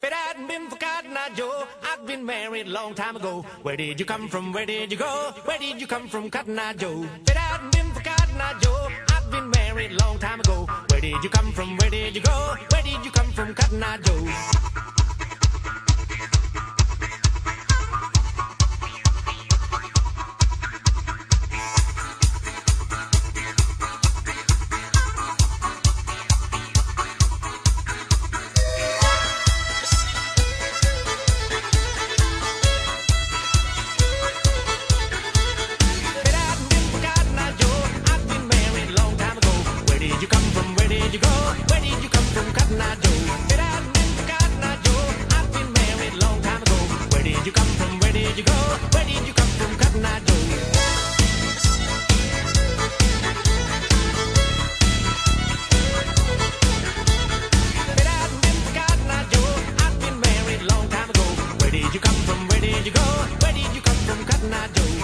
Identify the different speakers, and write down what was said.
Speaker 1: If it hadn't been for Cotton Eye Joe, I'd been married a long time ago. Where did you come from? Where did you go? Where did you come from, Cotton Eye Joe? If it hadn't been for Cotton Eye Joe, I'd been married a long time ago. Where did you come from? Where did you go? Where did you come from, Cotton Eye Joe? Where did you come from? Where did you go? Where did you come from, Cotton Eye Joe?